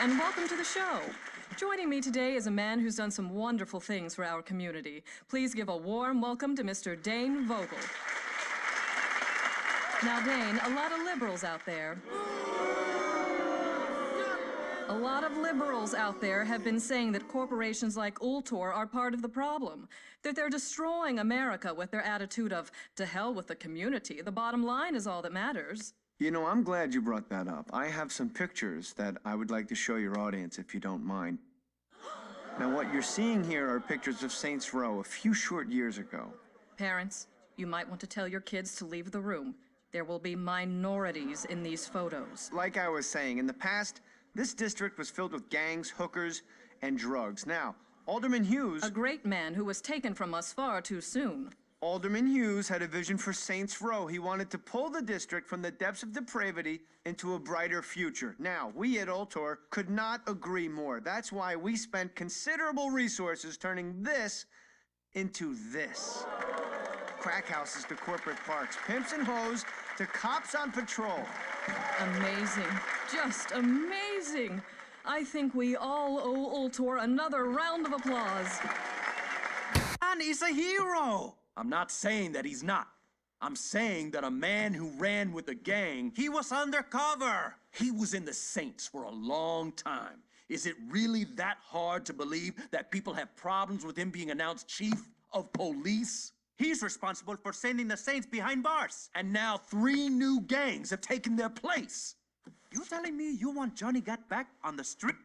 and welcome to the show. Joining me today is a man who's done some wonderful things for our community. Please give a warm welcome to Mr. Dane Vogel. Now, Dane, a lot of liberals out there have been saying that corporations like Ultor are part of the problem, that they're destroying America with their attitude of, to hell with the community. The bottom line is all that matters. You know, I'm glad you brought that up. I have some pictures that I would like to show your audience, if you don't mind. Now, what you're seeing here are pictures of Saints Row a few short years ago. Parents, you might want to tell your kids to leave the room. There will be minorities in these photos. Like I was saying, in the past, this district was filled with gangs, hookers, and drugs. Now, Alderman Hughes... A great man who was taken from us far too soon. Alderman Hughes had a vision for Saints Row. He wanted to pull the district from the depths of depravity into a brighter future. Now, we at Ultor could not agree more. That's why we spent considerable resources turning this into this. Crack houses to corporate parks, pimps and hoes to cops on patrol. Amazing. Just amazing. I think we all owe Ultor another round of applause. Man is a hero! I'm not saying that he's not. I'm saying that a man who ran with a gang... He was undercover! He was in the Saints for a long time. Is it really that hard to believe that people have problems with him being announced chief of police? He's responsible for sending the Saints behind bars. And now 3 new gangs have taken their place. You telling me you want Johnny Gat back on the street?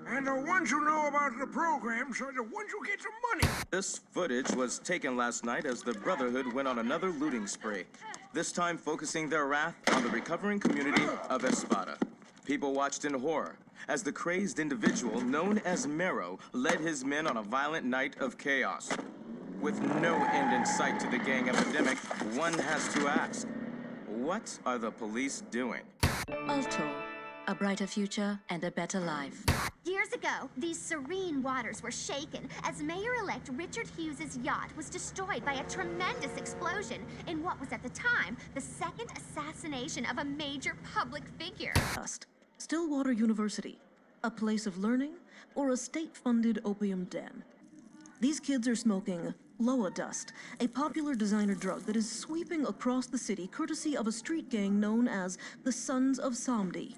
And the ones who know about the programs are the ones who get some money. This footage was taken last night as the Brotherhood went on another looting spree, this time focusing their wrath on the recovering community of Espada. People watched in horror as the crazed individual known as Mero led his men on a violent night of chaos. With no end in sight to the gang epidemic, one has to ask, what are the police doing? Ultor, a brighter future and a better life. Years ago, these serene waters were shaken as Mayor-elect Richard Hughes' yacht was destroyed by a tremendous explosion in what was at the time the second assassination of a major public figure. Stillwater University, a place of learning or a state-funded opium den? These kids are smoking Loa Dust, a popular designer drug that is sweeping across the city courtesy of a street gang known as the Sons of Somdi.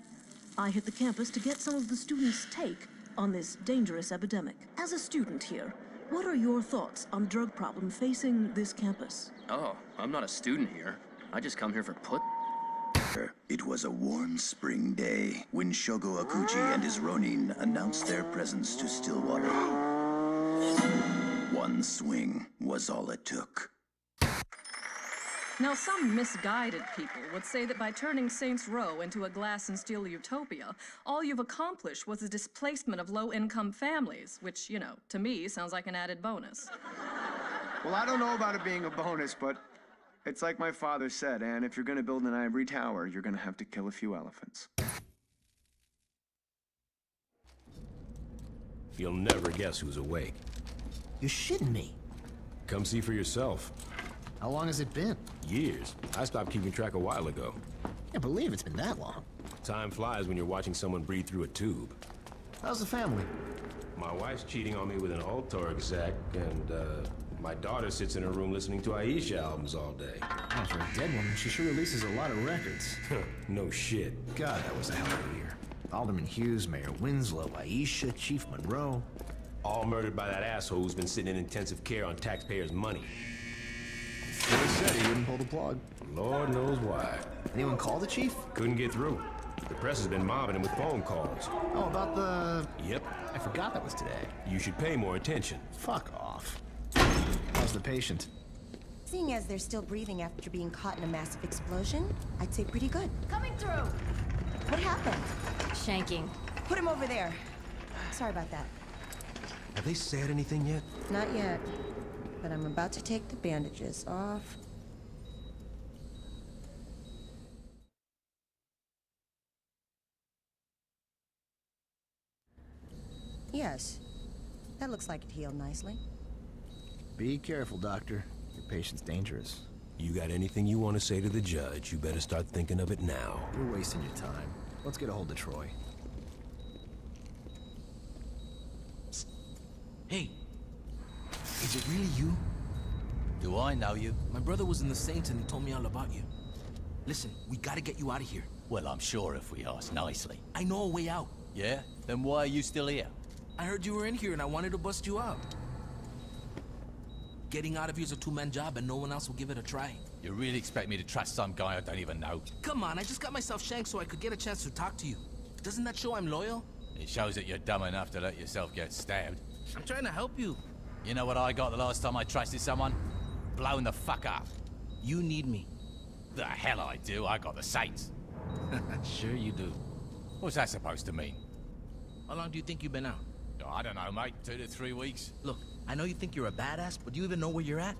I hit the campus to get some of the students' take on this dangerous epidemic. As a student here, what are your thoughts on the drug problem facing this campus? Oh, I'm not a student here. I just come here for put. It was a warm spring day when Shogo Akuji and his Ronin announced their presence to Stillwater. One swing was all it took. Now, some misguided people would say that by turning Saints Row into a glass and steel utopia, all you've accomplished was the displacement of low-income families, which, you know, to me, sounds like an added bonus. Well, I don't know about it being a bonus, but it's like my father said, and if you're gonna build an ivory tower, you're gonna have to kill a few elephants. You'll never guess who's awake. You're shitting me. Come see for yourself. How long has it been? Years. I stopped keeping track a while ago. Can't believe it's been that long. Time flies when you're watching someone breathe through a tube. How's the family? My wife's cheating on me with an Ultor exec, and my daughter sits in her room listening to Aisha albums all day. Oh, for a dead woman, she sure releases a lot of records. No shit. God, that was a hell of a year. Alderman Hughes, Mayor Winslow, Aisha, Chief Monroe. All murdered by that asshole who's been sitting in intensive care on taxpayers' money. Well, he said he wouldn't pull the plug. Lord knows why. Anyone call the chief? Couldn't get through. The press has been mobbing him with phone calls. Oh, about the... Yep. I forgot that was today. You should pay more attention. Fuck off. How's the patient? Seeing as they're still breathing after being caught in a massive explosion, I'd say pretty good. Coming through! What happened? Shanking. Put him over there. Sorry about that. Have they said anything yet? Not yet. But I'm about to take the bandages off. Yes. That looks like it healed nicely. Be careful, Doctor. Your patient's dangerous. You got anything you want to say to the judge, you better start thinking of it now. You're wasting your time. Let's get a hold of Troy. Hey, is it really you? Do I know you? My brother was in the Saints and he told me all about you. Listen, we gotta get you out of here. Well, I'm sure if we ask nicely. I know a way out. Yeah? Then why are you still here? I heard you were in here and I wanted to bust you out. Getting out of here is a two-man job and no one else will give it a try. You really expect me to trust some guy I don't even know? Come on, I just got myself shanked so I could get a chance to talk to you. Doesn't that show I'm loyal? It shows that you're dumb enough to let yourself get stabbed. I'm trying to help you. You know what I got the last time I trusted someone? Blown the fuck up. You need me. The hell I do, I got the Saints. Sure you do. What's that supposed to mean? How long do you think you've been out? Oh, I don't know, mate. 2 to 3 weeks. Look, I know you think you're a badass, but do you even know where you're at?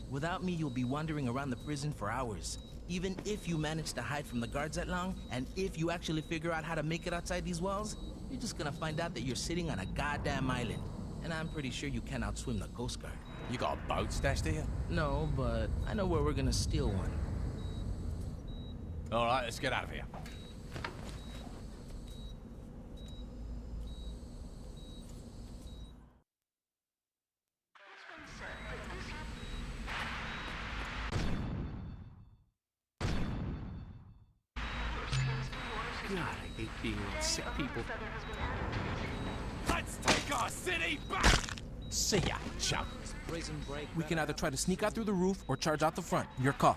Without me, you'll be wandering around the prison for hours. Even if you manage to hide from the guards that long, and if you actually figure out how to make it outside these walls, you're just gonna find out that you're sitting on a goddamn island. And I'm pretty sure you can't outswim the Coast Guard. You got a boat stashed here? No, but I know where we're gonna steal one. All right, let's get out of here. God, I hate being around sick people. Let's take our city back! See ya, chump. We can either try to sneak out through the roof or charge out the front. Your call.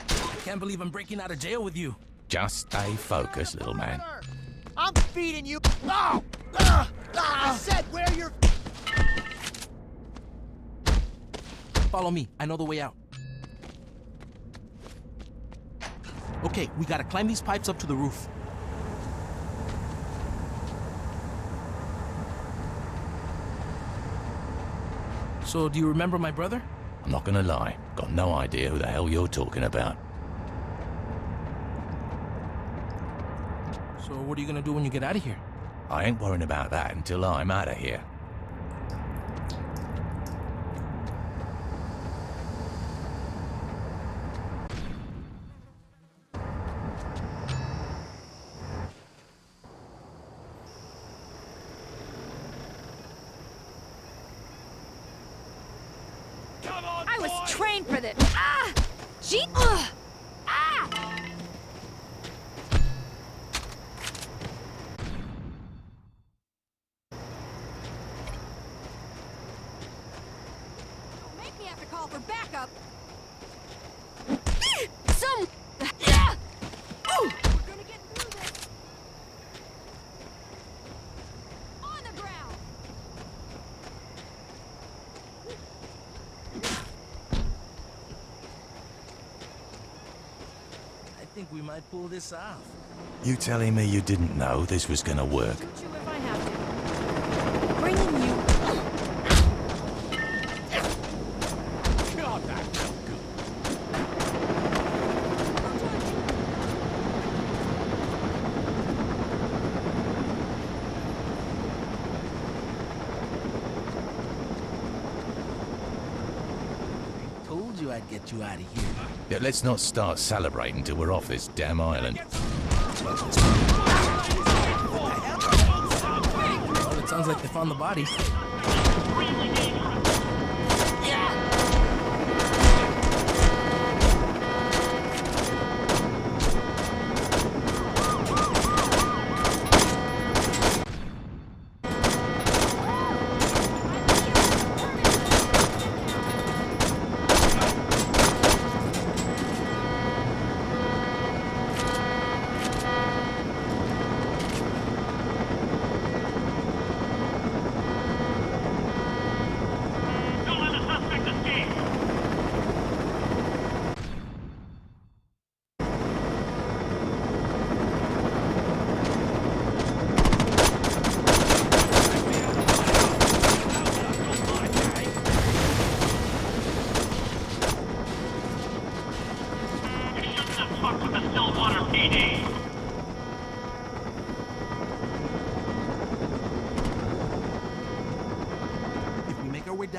I can't believe I'm breaking out of jail with you. Just stay focused, little man. I'm feeding you. Oh! I said where you're. Follow me. I know the way out. Okay, we gotta climb these pipes up to the roof. So, do you remember my brother? I'm not gonna lie. Got no idea who the hell you're talking about. So, what are you gonna do when you get out of here? I ain't worrying about that until I'm out of here. I was trained for this. Ah! Gee! Ah! Don't make me have to call for backup. Some. Yeah! Ooh! We're gonna get through this. On the ground. I think we might pull this off. You telling me you didn't know this was gonna work? Shoot you if I have to. Bringing you. God, that felt good. Told you I'd get you out of here. Yeah, let's not start celebrating till we're off this damn island. Well, it sounds like they found the body.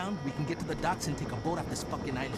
around, we can get to the docks and take a boat off this fucking island.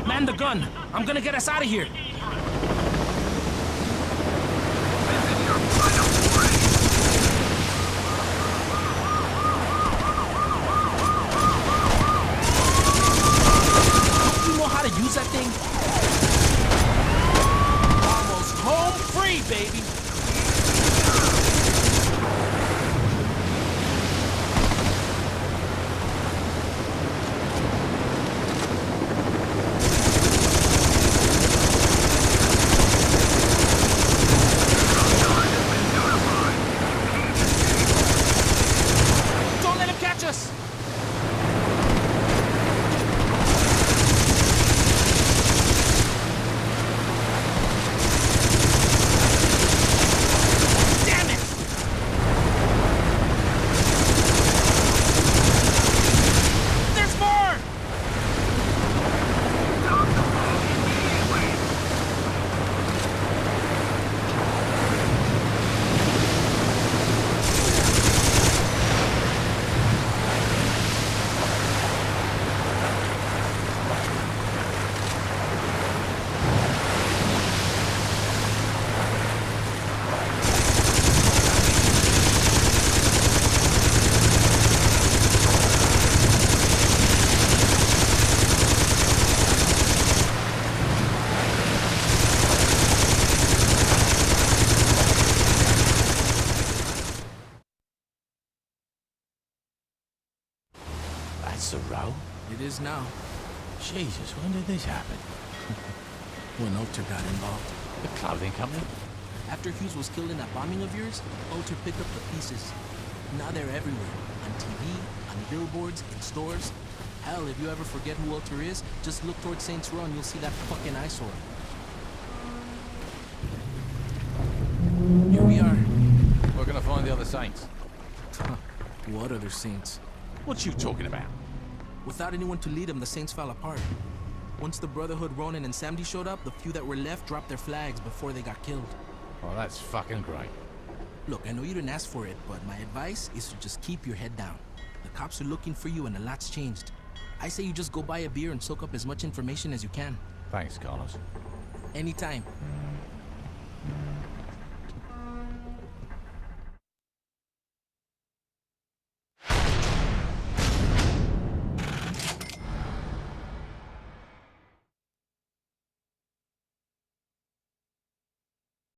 Man the gun! I'm gonna get us out of here! You know how to use that thing? Almost home free, baby! That's a row? It is now. Jesus, when did this happen? When Alter got involved. The clothing company? After Hughes was killed in that bombing of yours, Alter picked up the pieces. Now they're everywhere. On TV, on billboards, in stores. Hell, if you ever forget who Alter is, just look towards Saints Row and you'll see that fucking eyesore. Here we are. We're gonna find the other Saints. What other Saints? What you talking about? Without anyone to lead them, the Saints fell apart. Once the Brotherhood, Ronin, and Samdi showed up, the few that were left dropped their flags before they got killed. Oh, that's fucking great. Look, I know you didn't ask for it, but my advice is to just keep your head down. The cops are looking for you and a lot's changed. I say you just go buy a beer and soak up as much information as you can. Thanks, Carlos. Anytime.